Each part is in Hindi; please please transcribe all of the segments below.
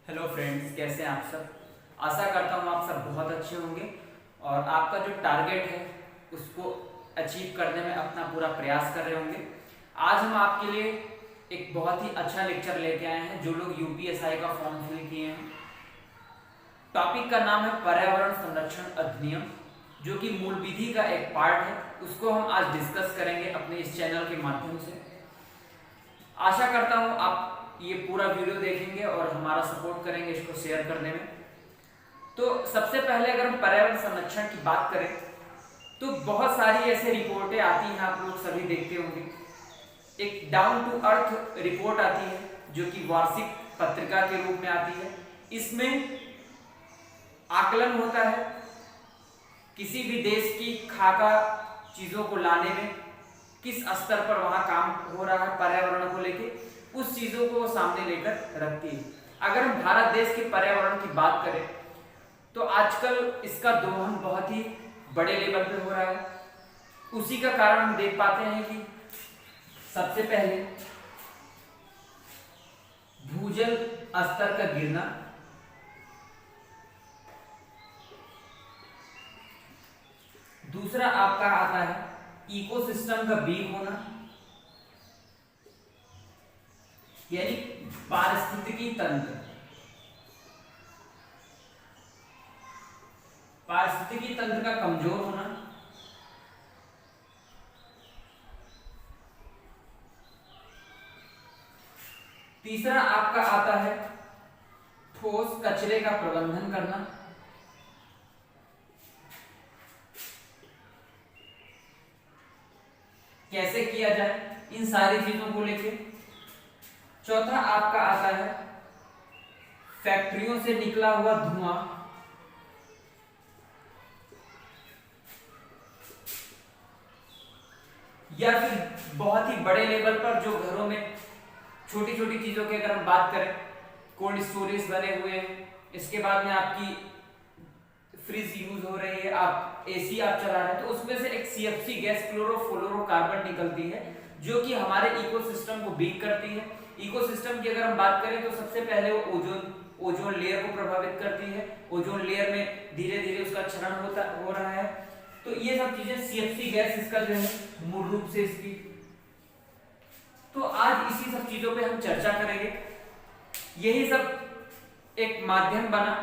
हेलो फ्रेंड्स, कैसे हैं आप सब। आशा करता हूँ आप सब बहुत अच्छे होंगे और आपका जो टारगेट है उसको अचीव करने में अपना पूरा प्रयास कर रहे होंगे। आज हम आपके लिए एक बहुत ही अच्छा लेक्चर लेके आए हैं। जो लोग यूपीएसआई का फॉर्म फिल किए हैं, टॉपिक का नाम है पर्यावरण संरक्षण अधिनियम, जो कि मूल विधि का एक पार्ट है। उसको हम आज डिस्कस करेंगे अपने इस चैनल के माध्यम से। आशा करता हूँ आप ये पूरा वीडियो देखेंगे और हमारा सपोर्ट करेंगे इसको शेयर करने में। तो सबसे पहले अगर हम पर्यावरण संरक्षण की बात करें तो बहुत सारी ऐसे रिपोर्टें आती हैं, आप लोग सभी देखते होंगे। एक डाउन टू अर्थ रिपोर्ट आती है जो कि वार्षिक पत्रिका के रूप में आती है। इसमें आकलन होता है किसी भी देश की खाका चीजों को लाने में किस स्तर पर वहां काम हो रहा है पर्यावरण को लेके, उस चीजों को सामने लेकर रखती है। अगर हम भारत देश के पर्यावरण की बात करें तो आजकल इसका दोहन बहुत ही बड़े लेवल पे हो रहा है। उसी का कारण हम देख पाते हैं कि सबसे पहले भूजल स्तर का गिरना, दूसरा आपका आता है इकोसिस्टम का वीक होना, यानी पारिस्थितिकी तंत्र, पारिस्थितिकी तंत्र का कमजोर होना, तीसरा आपका आता है ठोस कचरे का प्रबंधन करना, कैसे किया जाए इन सारी चीजों को लेके। चौथा आपका आता है फैक्ट्रियों से निकला हुआ धुआं, या फिर बहुत ही बड़े लेवल पर जो घरों में छोटी छोटी चीजों की अगर हम बात करें, कोल्ड स्टोरेज बने हुए हैं, इसके बाद में आपकी फ्रिज यूज हो रही है, आप एसी आप चला रहे हैं, तो उसमें से एक सीएफसी गैस क्लोरोफ्लोरोकार्बन निकलती है जो कि हमारे इकोसिस्टम को वीक करती है। इकोसिस्टम की अगर हम बात करें तो सबसे पहले वो ओजोन लेयर को प्रभावित करती है। ओजोन लेयर में धीरे धीरे उसका क्षरण हो रहा है। तो ये सब चीजें सीएफसी गैस इसका जो है मूल रूप से इसकी। तो आज इसी सब चीजों पे हम चर्चा करेंगे। यही सब एक माध्यम बना,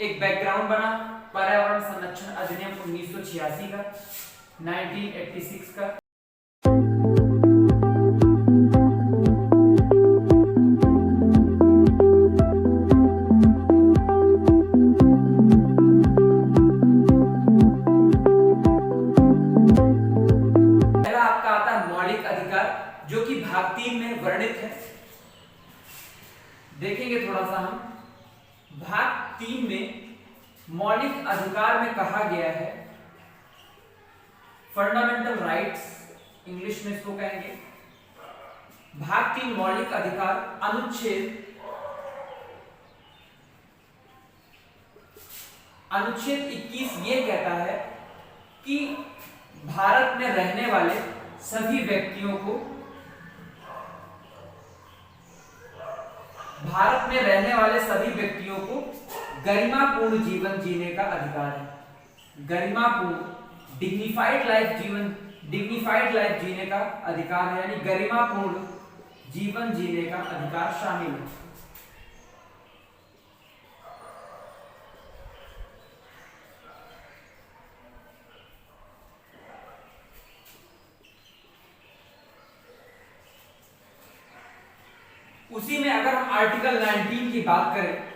एक बैकग्राउंड बना पर्यावरण संरक्षण अधिनियम 1986 का, 1986 का। पहला आपका आता है मौलिक अधिकार, जो कि भाग 3 में वर्णित है। देखेंगे थोड़ा सा हम भाग 3 में मौलिक अधिकार में कहा गया है फंडामेंटल राइट्स, इंग्लिश में इसको कहेंगे। भाग 3 मौलिक अधिकार, अनुच्छेद 21 ये कहता है कि भारत में रहने वाले सभी व्यक्तियों को, भारत में रहने वाले सभी व्यक्तियों को गरिमापूर्ण जीवन जीने का अधिकार है। गरिमापूर्ण डिग्निफाइड लाइफ जीने का अधिकार है, यानी गरिमापूर्ण जीवन जीने का अधिकार शामिल है। उसी में अगर हम आर्टिकल 19 की बात करें,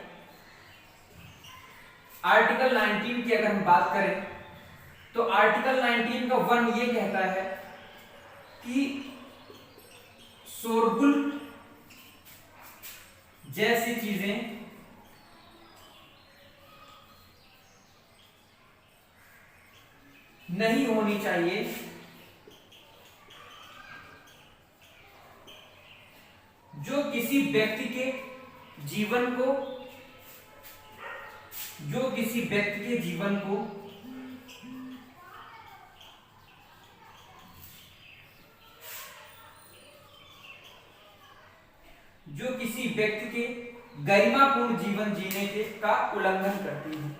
आर्टिकल 19 की अगर हम बात करें तो आर्टिकल 19 का 1 ये कहता है कि शोरगुल जैसी चीजें नहीं होनी चाहिए जो किसी व्यक्ति के जीवन को, जो किसी व्यक्ति के जीवन को जो किसी व्यक्ति के गरिमापूर्ण जीवन जीने के का उल्लंघन करती है।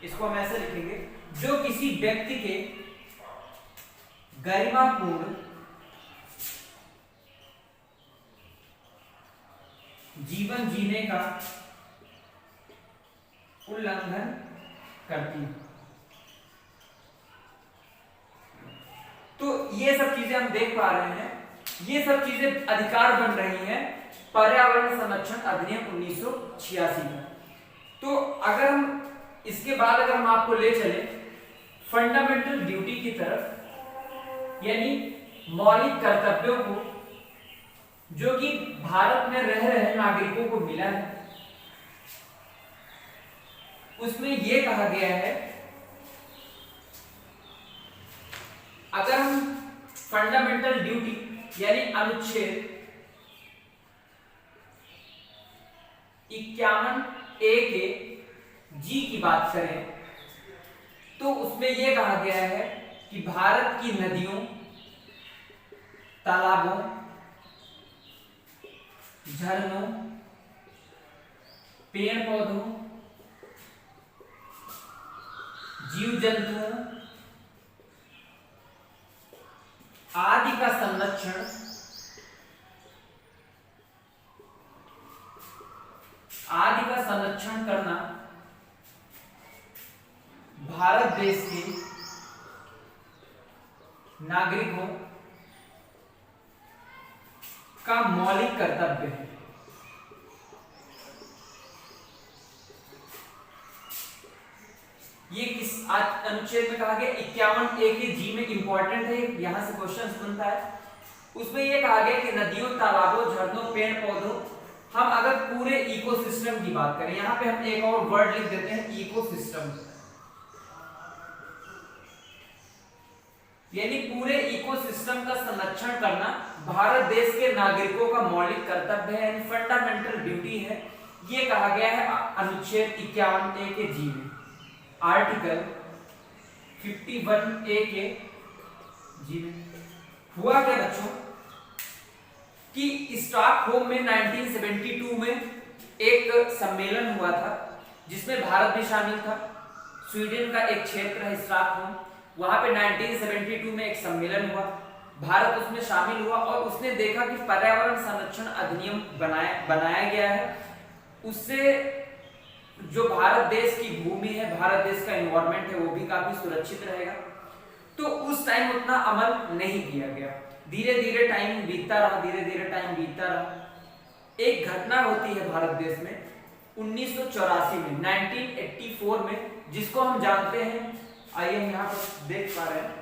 इसको हम ऐसे लिखेंगे, जो किसी व्यक्ति के गरिमापूर्ण जीवन जीने का उल्लंघन करती है। तो ये सब चीजें हम देख पा रहे हैं, ये सब चीजें अधिकार बन रही हैं पर्यावरण संरक्षण अधिनियम 1986 का। तो अगर हम इसके बाद अगर हम आपको ले चले फंडामेंटल ड्यूटी की तरफ, यानी मौलिक कर्तव्यों को जो कि भारत में रह रहे नागरिकों को मिला है, उसमें यह कहा गया है, अगर हम फंडामेंटल ड्यूटी यानी अनुच्छेद 51A के जी की बात करें तो उसमें यह कहा गया है कि भारत की नदियों, तालाबों, झरनों, पेड़ पौधों, जीव जंतुओं आदि का संरक्षण करना भारत देश के नागरिकों का मौलिक कर्तव्य है। ये किस अनुच्छेद में कहा गया? 51A के जी में इंपॉर्टेंट है, यहां से क्वेश्चन बनता है। उसमें यह कहा गया कि नदियों, तालाबों, झरनों, पेड़ पौधों, हम अगर पूरे इकोसिस्टम की बात करें, यहां पे हम एक और वर्ड लिख देते हैं इकोसिस्टम, यानी पूरे इकोसिस्टम का संरक्षण करना भारत देश के नागरिकों का मौलिक कर्तव्य है, यानी फंडामेंटल ड्यूटी है। ये कहा गया है अनुच्छेद 51A के जी में, आर्टिकल 51A के जी में। हुआ क्या बच्चों कि स्टॉकहोम में 1972 में एक सम्मेलन हुआ था जिसमें भारत भी शामिल था। स्वीडन का एक क्षेत्र है स्टॉकहोम, वहां पे 1972 में एक सम्मेलन हुआ, भारत उसमें शामिल हुआ और उसने देखा कि पर्यावरण संरक्षण अधिनियम बनाया गया है, उससे जो भारत देश की भूमि है, भारत देश का एनवायरनमेंट है, वो भी काफी सुरक्षित रहेगा। तो उस टाइम उतना अमल नहीं किया गया, धीरे धीरे टाइम बीतता रहा। एक घटना होती है भारत देश में 1984 में, 1984 में, जिसको हम जानते हैं, आइए हम यहां पर देख पा रहे हैं,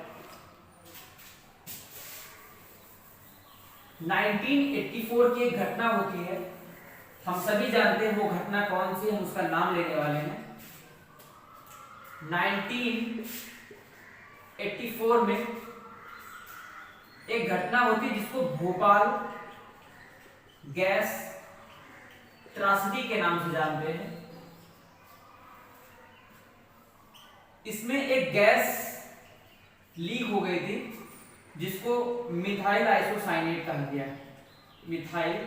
1984 की एक घटना होती है, हम सभी जानते हैं वो घटना कौन सी है, हम उसका नाम लेने वाले हैं। 1984 में एक घटना होती है जिसको भोपाल गैस त्रासदी के नाम से जानते हैं। इसमें एक गैस लीक हो गई थी जिसको मिथाइल आइसोसाइनेट कहा गया, मिथाइल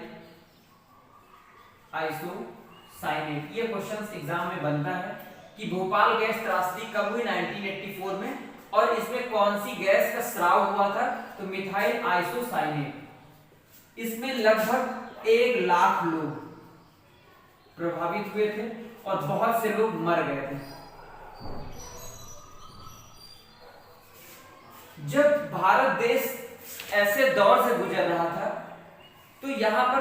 आइसोसाइनेट। ये क्वेश्चन एग्जाम में बनता है कि भोपाल गैस त्रासदी कब हुई? 1984 में, और इसमें कौन सी गैस का स्राव हुआ था? तो मिथाइल आइसोसाइनेट। इसमें लगभग 1 लाख लोग प्रभावित हुए थे और बहुत से लोग मर गए थे। जब भारत देश ऐसे दौर से गुजर रहा था तो यहां पर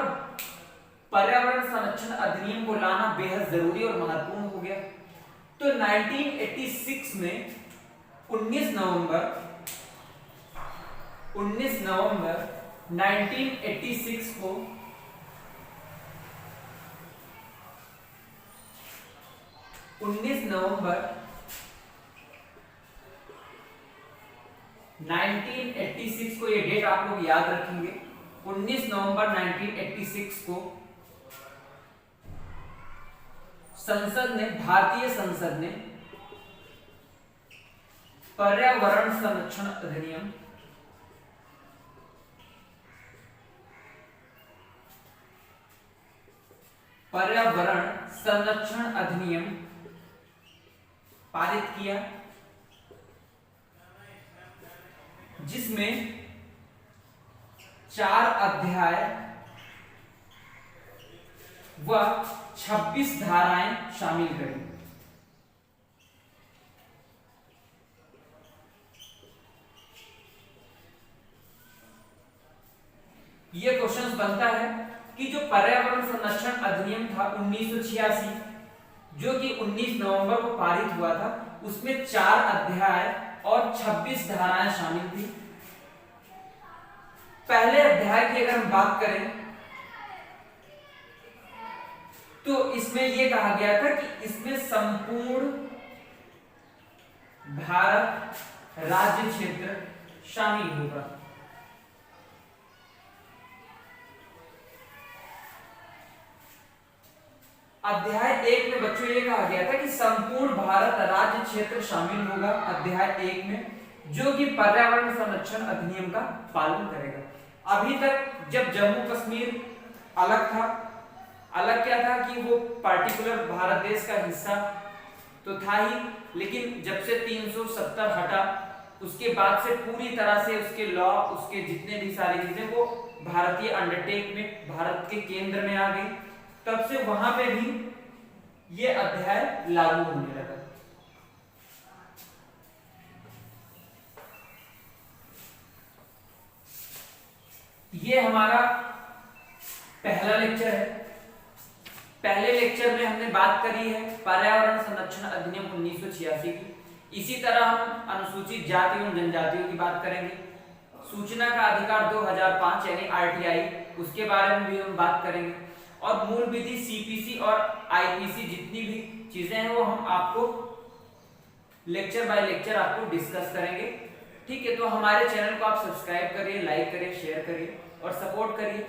पर्यावरण संरक्षण अधिनियम को लाना बेहद जरूरी और महत्वपूर्ण हो गया। तो 1986 में 19 नवंबर 1986 को ये डेट आप लोग याद रखेंगे। 19 नवंबर 1986 को भारतीय संसद ने पर्यावरण संरक्षण अधिनियम पर्यावरण संरक्षण अधिनियम पारित किया, जिसमें 4 अध्याय व 26 धाराएं शामिल करी। ये क्वेश्चन बनता है कि जो पर्यावरण संरक्षण अधिनियम था 1986, जो कि 19 नवंबर को पारित हुआ था, उसमें 4 अध्याय और 26 धाराएं शामिल थी। पहले अध्याय की अगर हम बात करें तो इसमें यह कहा गया था कि इसमें संपूर्ण भारत राज्य क्षेत्र शामिल होगा। अध्याय 1 में बच्चों ये कहा गया था कि संपूर्ण भारत राज्य क्षेत्र शामिल होगा अध्याय 1 में, जो कि पर्यावरण संरक्षण अधिनियम का पालन करेगा। अभी तक जब जम्मू कश्मीर अलग था, अलग क्या था कि वो पार्टिकुलर भारत देश का हिस्सा तो था ही, लेकिन जब से 370 हटा उसके बाद से पूरी तरह से उसके लॉ, उसके जितने भी सारी चीजें वो भारतीय अंडरटेक में, भारत के केंद्र में आ गई। तब से वहां पे भी ये अध्याय लागू होने लगा। ये हमारा पहला लेक्चर है। पहले लेक्चर में हमने बात करी है पर्यावरण संरक्षण अधिनियम 1986 की। इसी तरह हम अनुसूचित जाति एवं जनजातियों की बात करेंगे। सूचना का अधिकार 2005 यानी आरटीआई, उसके बारे में भी हम बात करेंगे। और मूल विधि, सीपीसी और आईपीसी जितनी भी चीजें हैं वो हम आपको लेक्चर बाय लेक्चर आपको डिस्कस करेंगे। ठीक है, तो हमारे चैनल को आप सब्सक्राइब करिए, लाइक करिए, शेयर करिए और सपोर्ट करिए,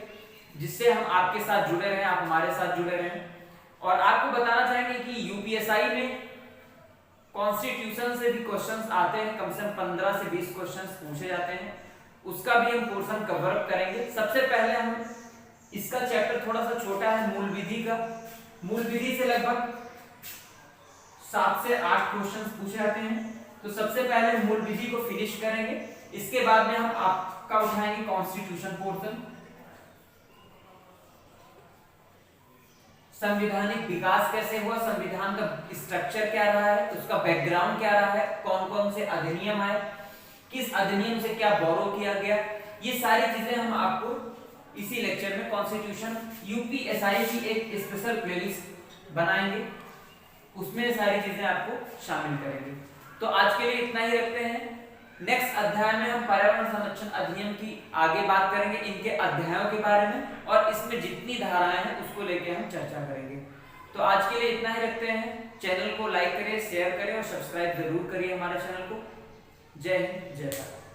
जिससे हम आपके साथ जुड़े रहें, आप हमारे साथ जुड़े रहें। और आपको बताना चाहेंगे कि यूपीएसआई में कॉन्स्टिट्यूशन से भी क्वेश्चंस आते हैं, कम से कम 15 से 20 क्वेश्चंस पूछे जाते हैं, उसका भी हम पोर्शन कवर अप करेंगे। सबसे पहले हम इसका चैप्टर थोड़ा सा छोटा है, मूल विधि का। मूल विधि से लगभग 7 से 8 क्वेश्चंस पूछे जाते हैं, तो सबसे पहले मूल विधि को फिनिश करेंगे। इसके बाद में हम आपका उठाएंगे कॉन्स्टिट्यूशन पोर्शन, संवैधानिक विकास कैसे हुआ, संविधान का स्ट्रक्चर क्या रहा है, उसका बैकग्राउंड क्या रहा है, कौन कौन से अधिनियम आए, किस अधिनियम से क्या बोरो किया गया, ये सारी चीजें हम आपको इसी लेक्चर में कॉन्स्टिट्यूशन यूपीएसआई की एक स्पेशल प्लेलिस्ट बनाएंगे, उसमें सारी चीजें आपको शामिल करेंगे। तो आज के लिए इतना ही रखते हैं। नेक्स्ट अध्याय में हम पर्यावरण संरक्षण अधिनियम की आगे बात करेंगे, इनके अध्यायों के बारे में, और इसमें जितनी धाराएं हैं उसको लेके हम चर्चा करेंगे। तो आज के लिए इतना ही रखते हैं। चैनल को लाइक करिए, शेयर करें और सब्सक्राइब जरूर करिए हमारे चैनल को। जय हिंद, जय भारत।